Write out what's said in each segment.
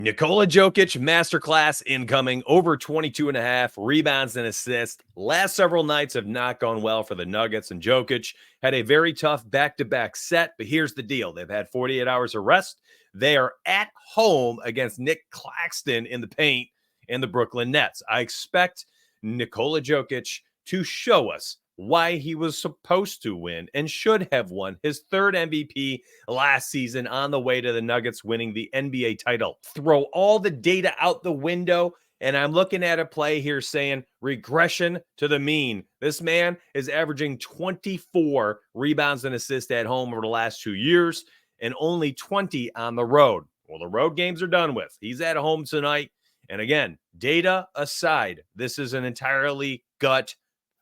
Nikola Jokic masterclass incoming, over 22.5 rebounds and assists. Last several nights have not gone well for the Nuggets, and Jokic had a very tough back-to-back set. But here's the deal. They've had 48 hours of rest. They are at home against Nick Claxton in the paint and the Brooklyn Nets. I expect Nikola Jokic to show us why he was supposed to win and should have won his third MVP last season on the way to the Nuggets winning the NBA title. Throw all the data out the window, and I'm looking at a play here saying regression to the mean. This man is averaging 24 rebounds and assists at home over the last 2 years and only 20 on the road. Well, the road games are done with. He's at home tonight. And again, data aside, this is an entirely gut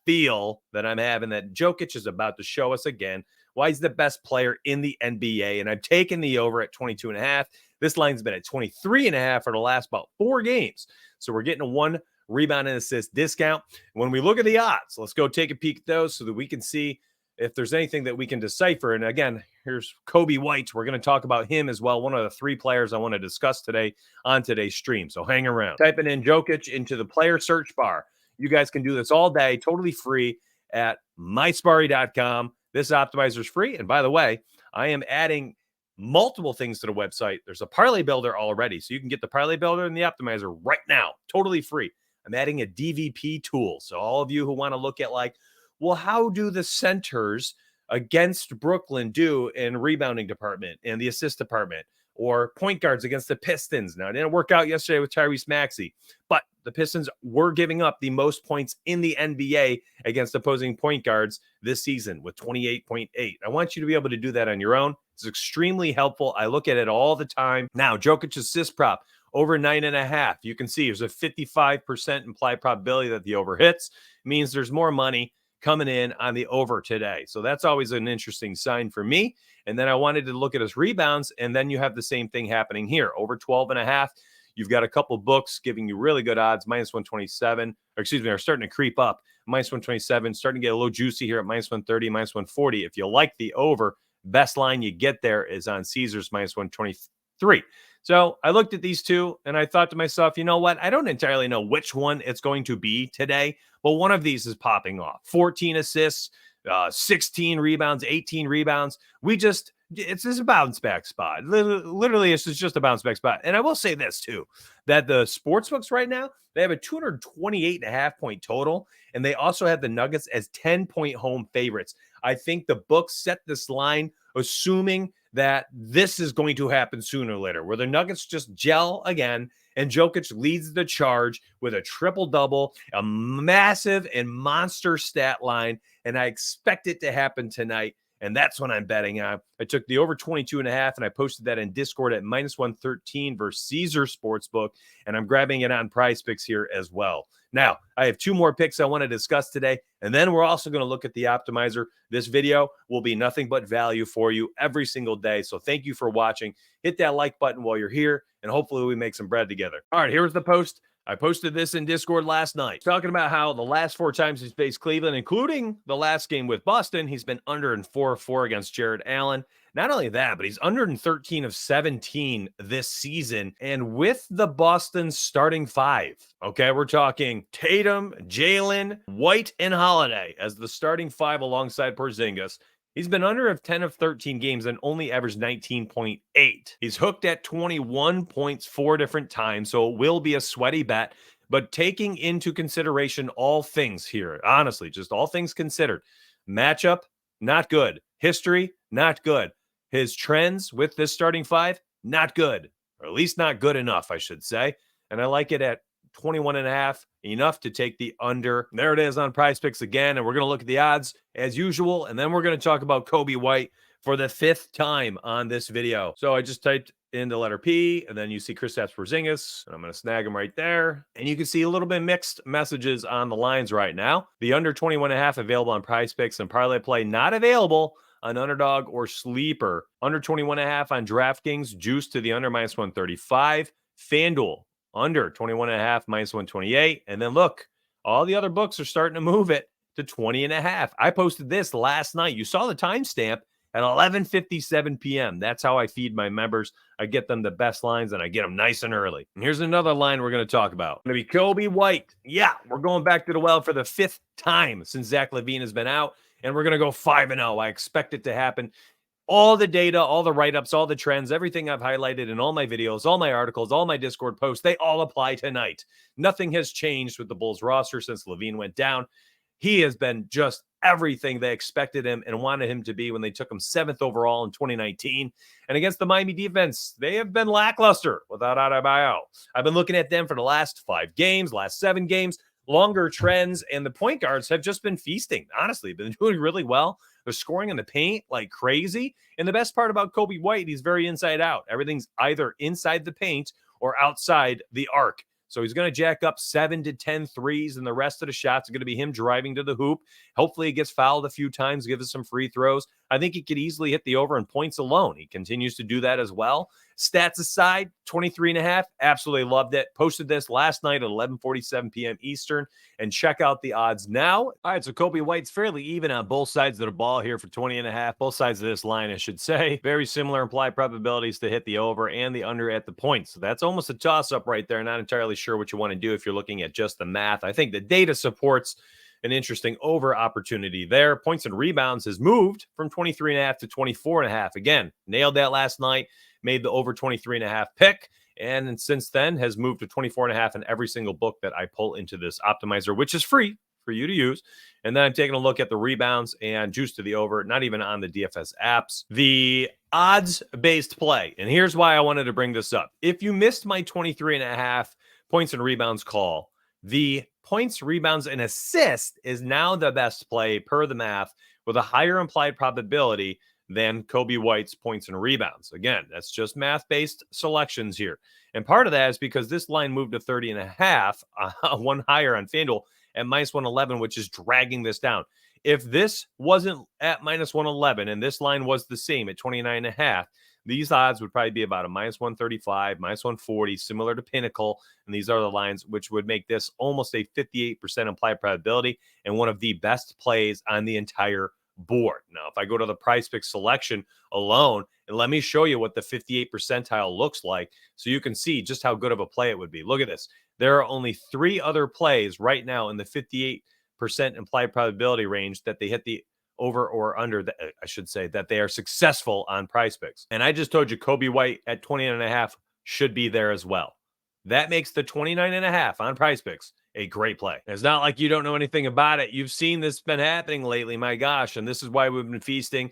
feel that I'm having that Jokic is about to show us again why he's the best player in the NBA. And I've taken the over at 22.5. This line's been at 23.5 for the last about 4 games. So we're getting a 1 rebound and assist discount. When we look at the odds, let's go take a peek at those so that we can see if there's anything that we can decipher. And again, here's Kobe White. We're going to talk about him as well. One of the 3 players I want to discuss today on today's stream. So hang around. Typing in Jokic into the player search bar. You guys can do this all day, totally free at mysparry.com. This optimizer is free. And by the way, I am adding multiple things to the website. There's a parlay builder already. So you can get the parlay builder and the optimizer right now, totally free. I'm adding a DVP tool. So all of you who want to look at like, well, how do the centers against Brooklyn do in rebounding department and the assist department? Or point guards against the Pistons. Now, it didn't work out yesterday with Tyrese Maxey, but the Pistons were giving up the most points in the NBA against opposing point guards this season with 28.8. I want you to be able to do that on your own. It's extremely helpful. I look at it all the time. Now, Jokic assist prop over 9.5. You can see there's a 55% implied probability that the over hits. It means there's more money coming in on the over today. So that's always an interesting sign for me. And then I wanted to look at his rebounds, and then you have the same thing happening here. Over 12.5. You've got a couple books giving you really good odds, minus 127, or excuse me, are starting to creep up. Minus 127, starting to get a little juicy here at minus 130, minus 140. If you like the over, best line you get there is on Caesars minus 123. So I looked at these two and I thought to myself, you know what? I don't entirely know which one it's going to be today, but one of these is popping off. 14 assists, 16 rebounds, 18 rebounds. It's just a bounce back spot. Literally, it's just a bounce back spot. And I will say this too, that the sportsbooks right now, they have a 228.5 point total. And they also have the Nuggets as 10-point home favorites. I think the books set this line assuming that this is going to happen sooner or later, where the Nuggets just gel again and Jokic leads the charge with a triple-double, a massive and monster stat line, and I expect it to happen tonight, and that's what I'm betting on. I took the over 22.5, and I posted that in Discord at minus 113 versus Caesar Sportsbook, and I'm grabbing it on PrizePicks here as well. Now, I have 2 more picks I want to discuss today, and then we're also going to look at the optimizer. This video will be nothing but value for you every single day, so thank you for watching. Hit that like button while you're here, and hopefully we make some bread together. All right, here's the post. I posted this in Discord last night, talking about how the last 4 times he's faced Cleveland, including the last game with Boston, he's been under in 4-4 against Jared Allen. Not only that, but he's under in 13 of 17 this season. And with the Boston starting 5, okay, we're talking Tatum, Jalen, White, and Holiday as the starting 5 alongside Porzingis. He's been under of 10 of 13 games and only averaged 19.8. He's hooked at 21 points 4 different times, so it will be a sweaty bet. But taking into consideration all things here, honestly, just all things considered, matchup, not good. History, not good. His trends with this starting 5, not good, or at least not good enough, I should say. And I like it at 21.5, enough to take the under. There it is on PrizePicks again, and we're going to look at the odds as usual, and then we're going to talk about Kobe White for the 5th time on this video. So I just typed in the letter P, and then you see Kristaps Porzingis, and I'm going to snag him right there. And you can see a little bit mixed messages on the lines right now. The under 21.5 available on PrizePicks, and Parlay Play not available on Underdog or Sleeper. Under 21.5 on DraftKings, juice to the under minus 135. FanDuel, under 21.5 minus 128. And then look, all the other books are starting to move it to 20.5. I posted this last night. You saw the timestamp at 11:57 p.m. That's how I feed my members. I get them the best lines and I get them nice and early. And here's another line we're going to talk about. Going to be Kobe White. Yeah, we're going back to the well for the 5th time since Zach LaVine has been out, and we're going to go 5-0. I expect it to happen. All the data, all the write-ups, all the trends, everything I've highlighted in all my videos, all my articles, all my Discord posts, they all apply tonight. Nothing has changed with the Bulls roster since LaVine went down. He has been just everything they expected him and wanted him to be when they took him 7th overall in 2019. And against the Miami defense, they have been lackluster without Adebayo. I've been looking at them for the last 5 games, last 7 games, longer trends, and the point guards have just been feasting. Honestly, been doing really well. They're scoring in the paint like crazy. And the best part about Kobe White, he's very inside out. Everything's either inside the paint or outside the arc. So he's going to jack up 7 to 10 threes, and the rest of the shots are going to be him driving to the hoop. Hopefully he gets fouled a few times, gives us some free throws. I think he could easily hit the over in points alone. He continues to do that as well. Stats aside, 23.5, absolutely loved it. Posted this last night at 11:47 p.m. Eastern, and check out the odds now. All right, so Kobe White's fairly even on both sides of the ball here for 20.5. Both sides of this line, I should say. Very similar implied probabilities to hit the over and the under at the points. So that's almost a toss-up right there. Not entirely sure what you want to do if you're looking at just the math. I think the data supports an interesting over opportunity there. Points and rebounds has moved from 23.5 to 24.5. Again, nailed that last night, made the over 23.5 pick, and since then has moved to 24.5 in every single book that I pull into this optimizer, which is free for you to use. And then I'm taking a look at the rebounds and juice to the over, not even on the DFS apps. The odds-based play, and here's why I wanted to bring this up. If you missed my 23.5 points and rebounds call, the points, rebounds, and assist is now the best play per the math with a higher implied probability than Kobe White's points and rebounds. Again, that's just math-based selections here. And part of that is because this line moved to 30.5, one higher on FanDuel at minus 111, which is dragging this down. If this wasn't at minus 111 and this line was the same at 29.5, these odds would probably be about a minus 135, minus 140, similar to Pinnacle. And these are the lines which would make this almost a 58% implied probability and one of the best plays on the entire board. Now, if I go to the PrizePicks selection alone, and let me show you what the 58 percentile looks like so you can see just how good of a play it would be. Look at this. There are only 3 other plays right now in the 58% implied probability range that they hit the over or under, I should say, that they are successful on PrizePicks. And I just told you Kobe White at 29.5 should be there as well. That makes the 29.5 on PrizePicks a great play. It's not like you don't know anything about it. You've seen this been happening lately, my gosh, and this is why we've been feasting.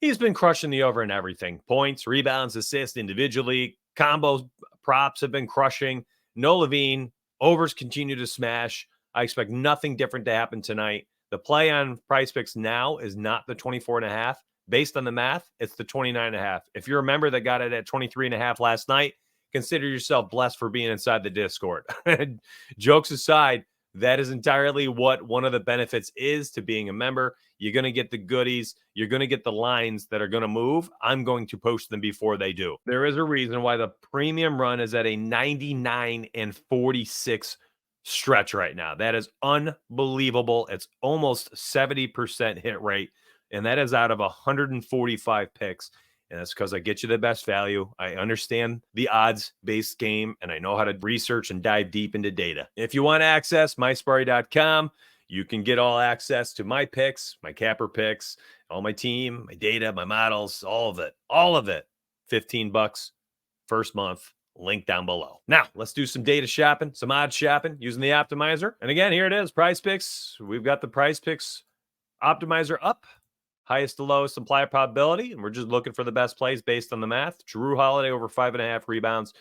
He's been crushing the over in everything. Points, rebounds, assists individually. Combos, props have been crushing. No LaVine. Overs continue to smash. I expect nothing different to happen tonight. The play on PrizePicks now is not the 24.5. Based on the math, it's the 29.5. If you're a member that got it at 23.5 last night, consider yourself blessed for being inside the Discord. Jokes aside, that is entirely what one of the benefits is to being a member. You're going to get the goodies. You're going to get the lines that are going to move. I'm going to post them before they do. There is a reason why the premium run is at a 99-46 stretch right now. That is unbelievable. It's almost 70% hit rate, and that is out of 145 picks. And that's because I get you the best value. I understand the odds-based game, and I know how to research and dive deep into data. If you want access, mysparry.com. You can get all access to my picks, my capper picks, all my team, my data, my models, all of it. All of it. $15 first month. Link down below. Now, let's do some data shopping, some odds shopping using the optimizer. And again, here it is, PrizePicks. We've got the PrizePicks optimizer up. Highest to lowest implied probability, and we're just looking for the best plays based on the math. Drew Holiday over 5.5 rebounds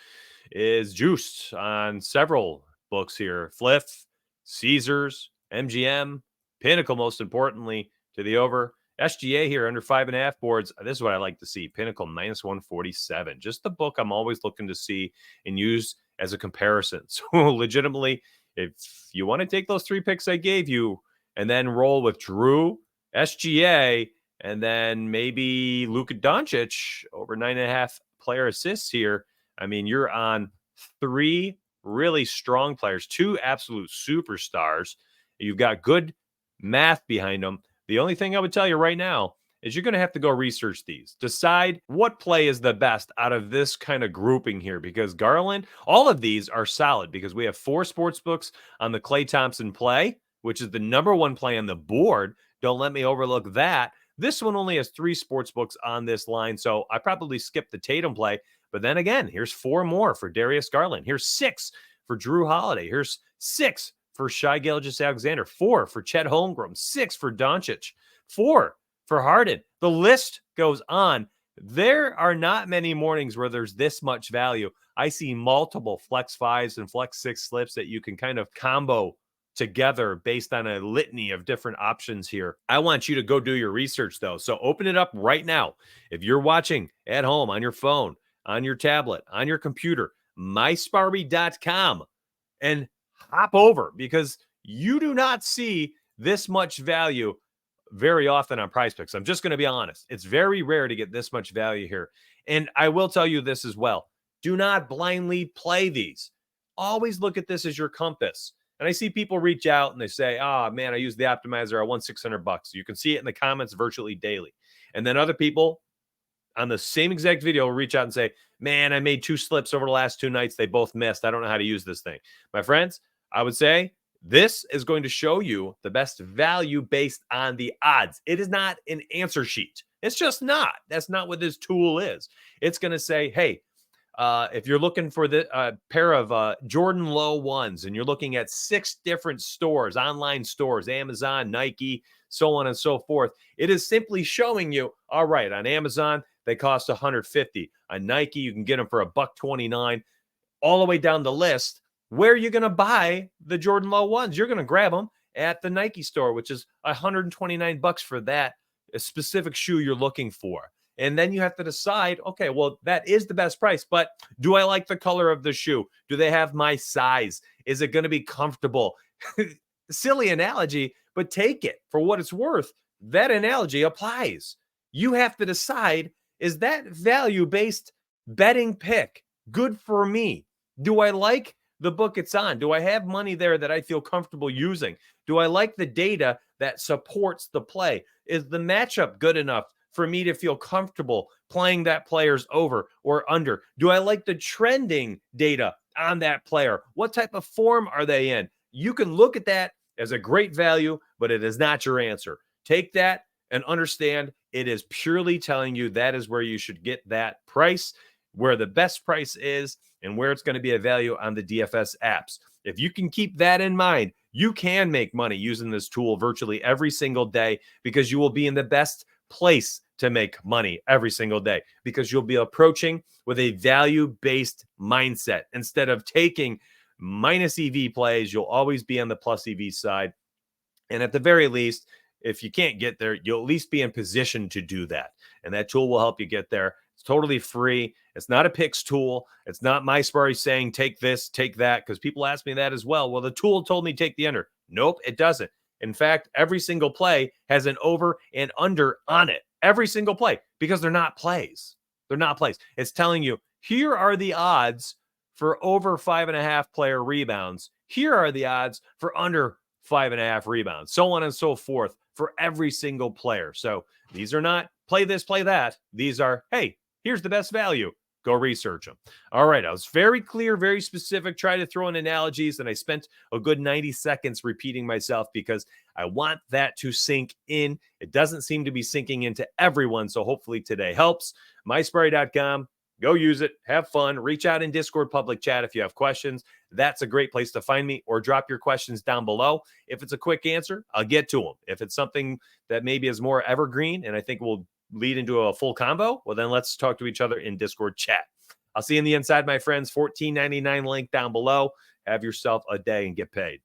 is juiced on several books here. Fliff, Caesars, MGM, Pinnacle, most importantly, to the over. SGA here under 5.5 boards. This is what I like to see. Pinnacle minus 147. Just the book I'm always looking to see and use as a comparison. So legitimately, if you want to take those 3 picks I gave you and then roll with Drew, SGA, and then maybe Luka Doncic over 9.5 player assists here. I mean, you're on 3 really strong players, 2 absolute superstars. You've got good math behind them. The only thing I would tell you right now is you're going to have to go research these. Decide what play is the best out of this kind of grouping here, because Garland, all of these are solid because we have 4 sports books on the Klay Thompson play, which is the #1 play on the board. Don't let me overlook that. This one only has 3 sports books on this line, so I probably skipped the Tatum play. But then again, here's 4 more for Darius Garland. Here's 6 for Drew Holiday. Here's 6 for Shai Gilgeous-Alexander, 4 for Chet Holmgren, 6 for Doncic, 4 for Harden. The list goes on. There are not many mornings where there's this much value. I see multiple flex 5s and flex 6 slips that you can kind of combo together based on a litany of different options here. I want you to go do your research though. So open it up right now. If you're watching at home on your phone, on your tablet, on your computer, mysparby.com, and hop over, because you do not see this much value very often on PrizePicks. I'm just going to be honest. It's very rare to get this much value here. And I will tell you this as well. Do not blindly play these. Always look at this as your compass. And I see people reach out and they say, oh man, I used the optimizer. I won $600. You can see it in the comments virtually daily. And then other people on the same exact video will reach out and say, man, I made 2 slips over the last 2 nights. They both missed. I don't know how to use this thing. My friends, I would say this is going to show you the best value based on the odds. It is not an answer sheet. It's just not. That's not what this tool is. It's going to say, hey, if you're looking for the pair of Jordan Low 1s and you're looking at 6 different stores, online stores, Amazon, Nike, so on and so forth, it is simply showing you, all right, on Amazon, they cost $150. On Nike, you can get them for $129. All the way down the list, where are you going to buy the Jordan Low 1s? You're going to grab them at the Nike store, which is $129 for that specific shoe you're looking for. And then you have to decide, okay, well, that is the best price, but do I like the color of the shoe? Do they have my size? Is it going to be comfortable? Silly analogy, but take it for what it's worth. That analogy applies. You have to decide, is that value-based betting pick good for me? Do I like the book it's on? Do I have money there that I feel comfortable using? Do I like the data that supports the play? Is the matchup good enough for me to feel comfortable playing that player's over or under? Do I like the trending data on that player? What type of form are they in? You can look at that as a great value, but it is not your answer. Take that and understand it is purely telling you that is where you should get that price, where the best price is, and where it's going to be a value on the DFS apps. If you can keep that in mind, you can make money using this tool virtually every single day, because you will be in the best place to make money every single day, because you'll be approaching with a value-based mindset. Instead of taking minus EV plays, you'll always be on the plus EV side. And at the very least, if you can't get there, you'll at least be in position to do that. And that tool will help you get there. It's totally free. It's not a picks tool. It's not MySparry saying take this, take that, because people ask me that as well. Well, the tool told me take the under. Nope, it doesn't. In fact, every single play has an over and under on it. Every single play, because they're not plays. They're not plays. It's telling you, here are the odds for over 5.5 player rebounds. Here are the odds for under 5.5 rebounds, so on and so forth for every single player. So these are not play this, play that. These are, hey, here's the best value. Go research them. All right. I was very clear, very specific, try to throw in analogies, and I spent a good 90 seconds repeating myself because I want that to sink in. It doesn't seem to be sinking into everyone, so hopefully today helps. MySparry.com. Go use it. Have fun. Reach out in Discord public chat if you have questions. That's a great place to find me, or drop your questions down below. If it's a quick answer, I'll get to them. If it's something that maybe is more evergreen and I think will lead into a full combo, well, then let's talk to each other in Discord chat. I'll see you in the inside, my friends. $14.99 link down below. Have yourself a day and get paid.